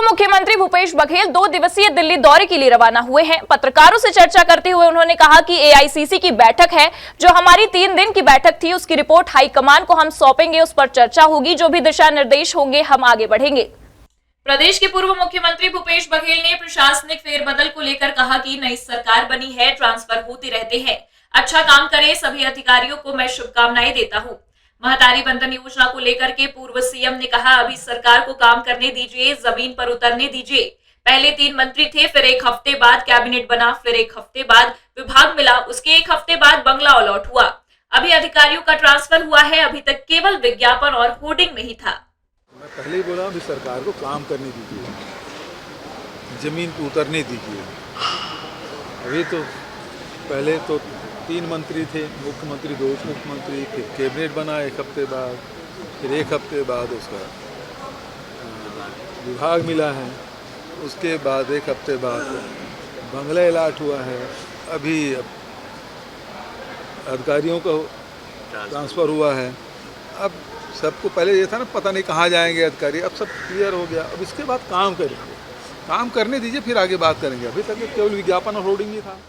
मुख्यमंत्री भूपेश बघेल 2 दिवसीय दिल्ली दौरे के लिए रवाना हुए हैं। पत्रकारों से चर्चा करते हुए उन्होंने कहा कि एआईसीसी की बैठक है, जो हमारी 3 दिन की बैठक थी, उसकी रिपोर्ट हाईकमान को हम सौंपेंगे, उस पर चर्चा होगी, जो भी दिशा निर्देश होंगे हम आगे बढ़ेंगे। प्रदेश के पूर्व मुख्यमंत्री भूपेश बघेल ने प्रशासनिक फेरबदल को लेकर कहा कि नई सरकार बनी है, ट्रांसफर होते रहते हैं, अच्छा काम करे, सभी अधिकारियों को मैं शुभकामनाएं देता हूँ। महतारी बंधन योजना को लेकर के पूर्व सीएम ने कहा, अभी सरकार को काम करने दीजिए, जमीन पर उतरने दीजिए। पहले 3 मंत्री थे, फिर 1 हफ्ते बाद कैबिनेट बना, फिर 1 हफ्ते बाद विभाग मिला, उसके 1 हफ्ते बाद बंगला अलॉट हुआ। अभी अधिकारियों का ट्रांसफर हुआ है, अभी तक केवल विज्ञापन और होर्डिंग में ही था। मैं पहले ही बोला, अभी सरकार को काम करने दीजिए, जमीन पर उतरने दीजिए। अभी तो पहले तो 3 मंत्री थे, मुख्यमंत्री, 2 मुख्यमंत्री, फिर कैबिनेट बना 1 हफ्ते बाद, फिर 1 हफ्ते बाद उसका विभाग मिला है, उसके बाद 1 हफ्ते बाद बंगला अलॉट हुआ है। अभी अधिकारियों को ट्रांसफ़र हुआ है। अब सबको पहले ये था ना, पता नहीं कहाँ जाएंगे अधिकारी, अब सब क्लियर हो गया। अब इसके बाद काम करेंगे, काम करने दीजिए, फिर आगे बात करेंगे। अभी तक केवल विज्ञापन और होर्डिंग ही था।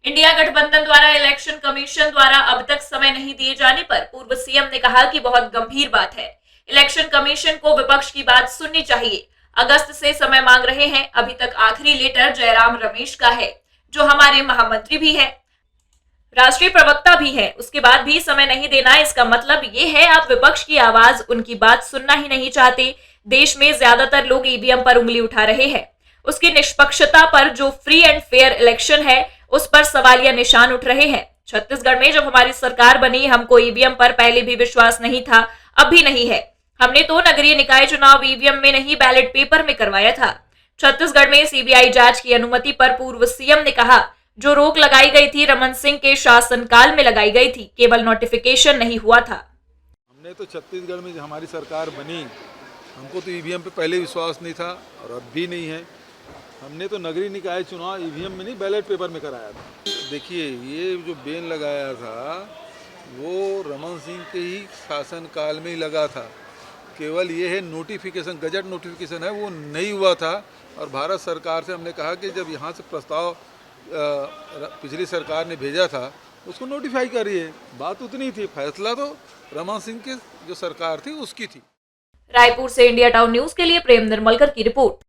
इंडिया गठबंधन द्वारा इलेक्शन कमीशन द्वारा अब तक समय नहीं दिए जाने पर पूर्व सीएम ने कहा कि बहुत गंभीर बात है। इलेक्शन कमीशन को विपक्ष की बात सुननी चाहिए। अगस्त से समय मांग रहे हैं, अभी तक आखिरी लेटर जयराम रमेश का है, जो हमारे महामंत्री भी है, राष्ट्रीय प्रवक्ता भी है, उसके बाद भी समय नहीं देना। इसका मतलब ये है आप विपक्ष की आवाज, उनकी बात सुनना ही नहीं चाहते। देश में ज्यादातर लोग ईवीएम पर उंगली उठा रहे हैं। उसकी निष्पक्षता पर, जो फ्री एंड फेयर इलेक्शन है, उस पर सवालिया निशान उठ रहे हैं। छत्तीसगढ़ में जब हमारी सरकार बनी, हमको ईवीएम पर पहले भी विश्वास नहीं था, अब भी नहीं है। हमने तो नगरीय निकाय चुनाव ईवीएम में नहीं, बैलेट पेपर में करवाया था। छत्तीसगढ़ में सीबीआई जांच की अनुमति पर पूर्व सीएम ने कहा, जो रोक लगाई गई थी रमन सिंह के शासनकाल में लगाई गई थी, केवल नोटिफिकेशन नहीं हुआ था। हमने तो छत्तीसगढ़ में जब हमारी सरकार बनी, हमको तो ईवीएम पे पहले विश्वास नहीं था और अब भी नहीं है। हमने तो नगरीय निकाय चुनाव ईवीएम में नहीं, बैलेट पेपर में कराया था। देखिए, ये जो बैन लगाया था वो रमन सिंह के ही शासनकाल में ही लगा था। केवल ये है नोटिफिकेशन, गजट नोटिफिकेशन है, वो नहीं हुआ था। और भारत सरकार से हमने कहा कि जब यहाँ से प्रस्ताव पिछली सरकार ने भेजा था, उसको नोटिफाई करिए। बात उतनी थी, फैसला तो रमन सिंह की जो सरकार थी उसकी थी। रायपुर से इंडिया टाउन न्यूज के लिए प्रेम निर्मलकर की रिपोर्ट।